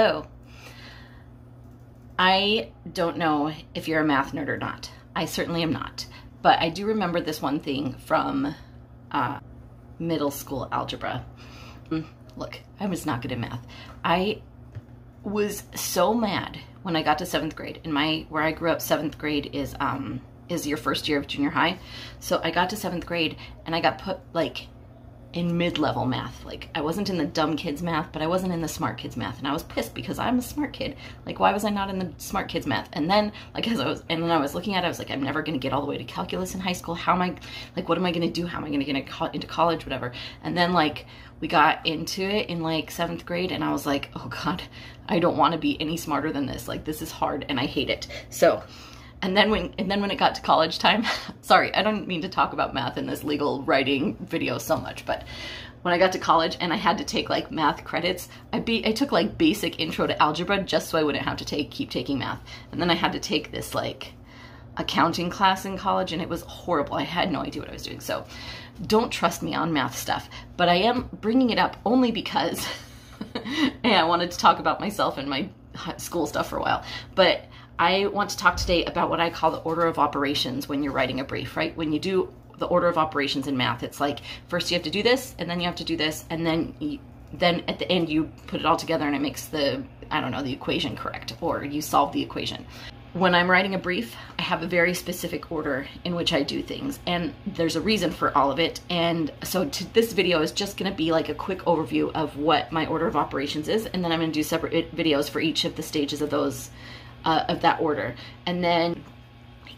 Hello. I don't know if you're a math nerd or not. I certainly am not. But I do remember this one thing from middle school algebra. Look, I was not good at math. I was so mad when I got to 7th grade. Where I grew up, 7th grade is your first year of junior high. So I got to 7th grade and I got put like in mid-level math. Like, I wasn't in the dumb kids math, but I wasn't in the smart kids math, and I was pissed because I'm a smart kid. Like, why was I not in the smart kids math? And then, like, when I was looking at it, I was like, I'm never going to get all the way to calculus in high school. How am I, like, what am I going to do? How am I going to get into college, whatever? And then, like, we got into it in like 7th grade, and I was like, oh God, I don't want to be any smarter than this. Like, this is hard and I hate it. So, and then when it got to college time, sorry, I don't mean to talk about math in this legal writing video so much, but when I got to college and I had to take like math credits, I took like basic intro to algebra just so I wouldn't have to keep taking math. And then I had to take this like accounting class in college, and it was horrible. I had no idea what I was doing. So don't trust me on math stuff, but I am bringing it up only because I wanted to talk about myself and my school stuff for a while. But I want to talk today about what I call the order of operations when you're writing a brief, right? When you do the order of operations in math, it's like first you have to do this, and then you have to do this, and then at the end you put it all together and it makes the equation correct, or you solve the equation. When I'm writing a brief, I have a very specific order in which I do things, and there's a reason for all of it. And so this video is just going to be like a quick overview of what my order of operations is, and then I'm going to do separate videos for each of the stages of those of that order. And then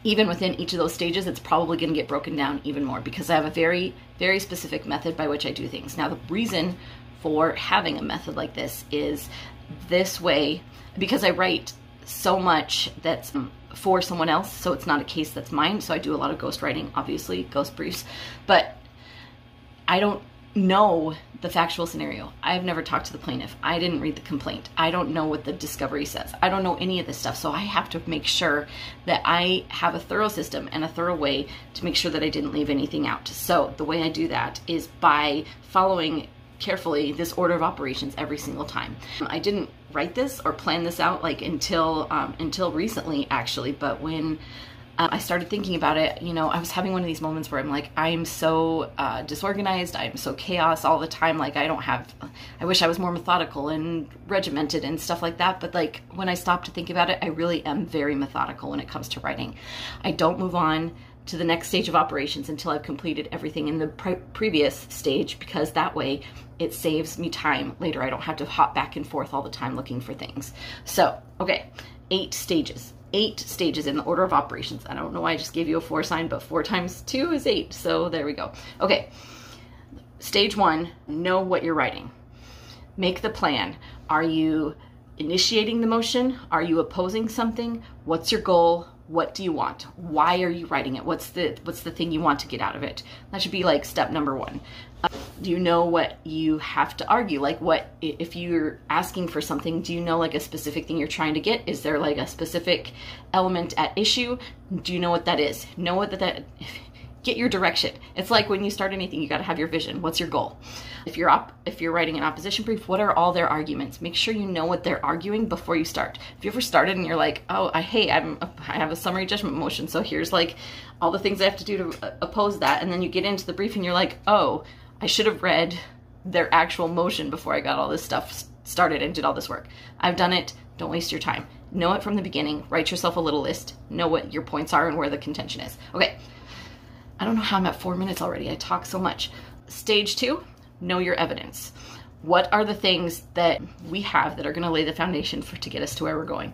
even within each of those stages, it's probably going to get broken down even more because I have a very, very specific method by which I do things. Now, the reason for having a method like this is this way, because I write so much that's for someone else, so it's not a case that's mine. So I do a lot of ghost writing, obviously, ghost briefs, but I don't know the factual scenario. I've never talked to the plaintiff. I didn't read the complaint. I don't know what the discovery says. I don't know any of this stuff. So I have to make sure that I have a thorough system and a thorough way to make sure that I didn't leave anything out. So the way I do that is by following carefully this order of operations every single time. I didn't write this or plan this out like until recently, actually, but when I started thinking about it, I was having one of these moments where I'm like, I'm so disorganized, I'm so chaos all the time, like I wish I was more methodical and regimented and stuff like that, but like when I stop to think about it, I really am very methodical when it comes to writing. I don't move on to the next stage of operations until I've completed everything in the previous stage, because that way it saves me time later. I don't have to hop back and forth all the time looking for things. So, okay, 8 stages. 8 stages in the order of operations. I don't know why I just gave you a 4 sign, but 4 times 2 is 8. So there we go. Okay. Stage 1, know what you're writing. Make the plan. Are you initiating the motion? Are you opposing something? What's your goal? What do you want? Why are you writing it? What's the thing you want to get out of it? That should be like step number 1. Do you know what you have to argue? Like, what if you're asking for something, do you know like a specific thing you're trying to get? Is there like a specific element at issue? Do you know what that is? Know what that get your direction. It's like when you start anything, you got to have your vision. What's your goal? If you're writing an opposition brief, what are all their arguments? Make sure you know what they're arguing before you start. If you ever started and you're like, oh, I have a summary judgment motion, so here's like all the things I have to do to oppose that, and then you get into the brief and you're like, oh, I should have read their actual motion before I got all this stuff started and did all this work. I've done it. Don't waste your time. Know it from the beginning. Write yourself a little list. Know what your points are and where the contention is. Okay. I don't know how I'm at 4 minutes already. I talk so much. Stage 2, know your evidence. What are the things that we have that are going to lay the foundation to get us to where we're going?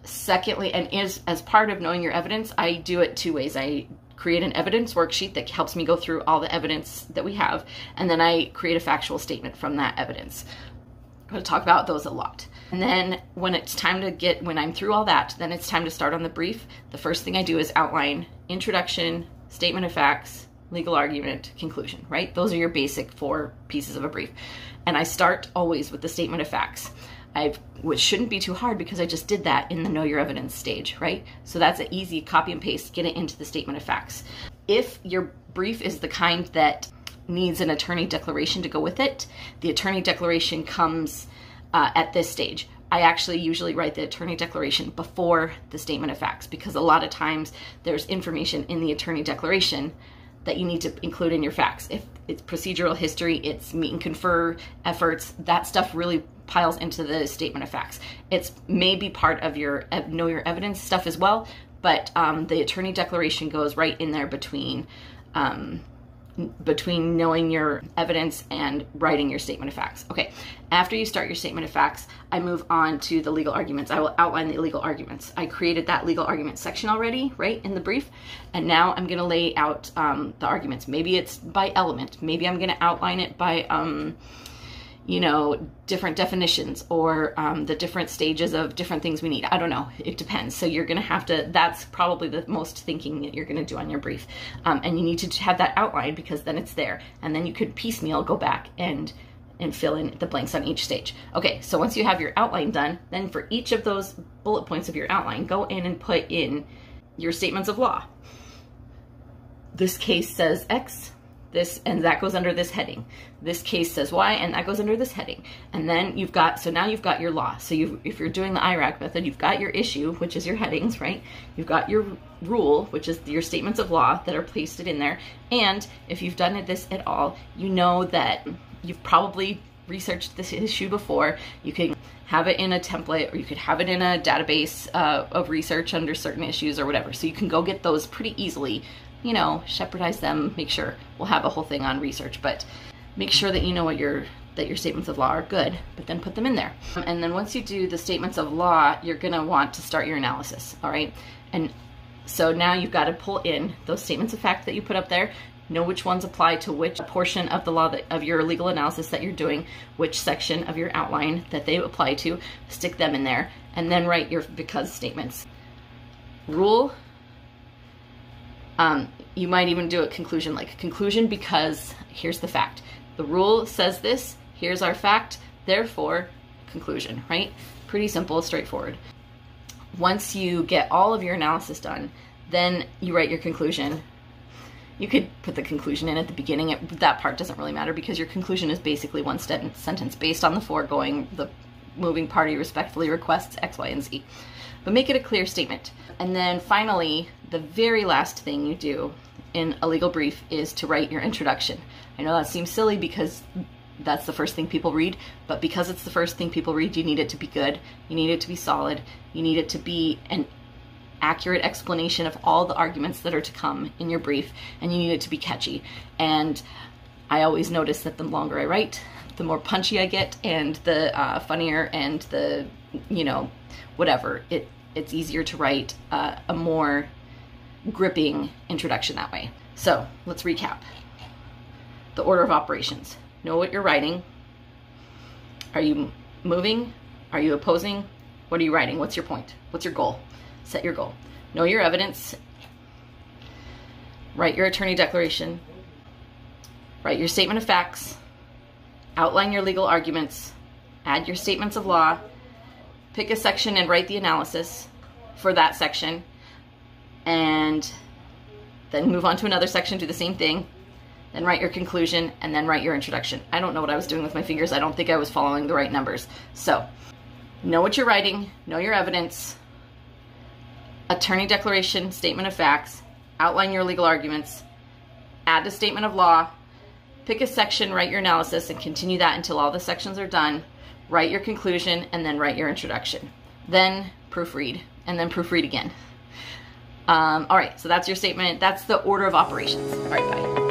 Secondly, and as part of knowing your evidence, I do it 2 ways. I create an evidence worksheet that helps me go through all the evidence that we have, and then I create a factual statement from that evidence. I'm going to talk about those a lot. And then when I'm through all that, then it's time to start on the brief. The first thing I do is outline introduction, statement of facts, legal argument, conclusion, right? Those are your basic 4 pieces of a brief. And I start always with the statement of facts. Which shouldn't be too hard because I just did that in the know your evidence stage, right? So that's an easy copy and paste, get it into the statement of facts. If your brief is the kind that needs an attorney declaration to go with it, the attorney declaration comes at this stage. I actually usually write the attorney declaration before the statement of facts, because a lot of times there's information in the attorney declaration that you need to include in your facts. If it's procedural history, it's meet and confer efforts, that stuff really piles into the statement of facts. It's maybe part of your know your evidence stuff as well, but the attorney declaration goes right in there between knowing your evidence and writing your statement of facts. Okay, after you start your statement of facts, I move on to the legal arguments. I will outline the legal arguments. I created that legal argument section already, right, in the brief, and now I'm gonna lay out the arguments. Maybe it's by element. Maybe I'm gonna outline it by, you know, different definitions, or the different stages of different things we need. I don't know, it depends. So you're gonna have to, that's probably the most thinking that you're gonna do on your brief. And you need to have that outline, because then it's there. And then you could piecemeal go back and fill in the blanks on each stage. Okay, so once you have your outline done, then for each of those bullet points of your outline, go in and put in your statements of law. This case says X, this, and that goes under this heading. This case says Y, and that goes under this heading. And then you've got, so now you've got your law. So if you're doing the IRAC method, you've got your issue, which is your headings, right? You've got your rule, which is your statements of law that are pasted in there. And if you've done this at all, you know that you've probably researched this issue before. You can have it in a template, or you could have it in a database of research under certain issues or whatever. So you can go get those pretty easily, you know, shepherdize them, make sure. We'll have a whole thing on research, but make sure that you know what that your statements of law are good, but then put them in there. And then once you do the statements of law, you're gonna want to start your analysis, all right? And so now you've got to pull in those statements of fact that you put up there, know which ones apply to which portion of the law of your legal analysis that you're doing, which section of your outline that they apply to, stick them in there, and then write your because statements. Rule, you might even do a conclusion, like conclusion because here's the fact. The rule says this, here's our fact, therefore conclusion, right? Pretty simple, straightforward. Once you get all of your analysis done, then you write your conclusion. You could put the conclusion in at the beginning. That part doesn't really matter, because your conclusion is basically one sentence based on the foregoing. The moving party respectfully requests X, Y, and Z. But make it a clear statement. And then finally, the very last thing you do in a legal brief is to write your introduction. I know that seems silly because that's the first thing people read, but because it's the first thing people read, you need it to be good, you need it to be solid, you need it to be an accurate explanation of all the arguments that are to come in your brief, and you need it to be catchy. And I always notice that the longer I write, the more punchy I get, and the funnier, and the, you know, whatever, it's easier to write a more gripping introduction that way. So let's recap. The order of operations. Know what you're writing. Are you moving? Are you opposing? What are you writing? What's your point? What's your goal? Set your goal. Know your evidence. Write your attorney declaration. Write your statement of facts. Outline your legal arguments. Add your statements of law. Pick a section and write the analysis for that section. And then move on to another section, do the same thing. Then write your conclusion, and then write your introduction. I don't know what I was doing with my fingers. I don't think I was following the right numbers. So, know what you're writing, know your evidence, attorney declaration, statement of facts, outline your legal arguments, add a statement of law, pick a section, write your analysis, and continue that until all the sections are done. Write your conclusion, and then write your introduction. Then proofread, and then proofread again. All right, so that's your statement. That's the order of operations. All right, bye.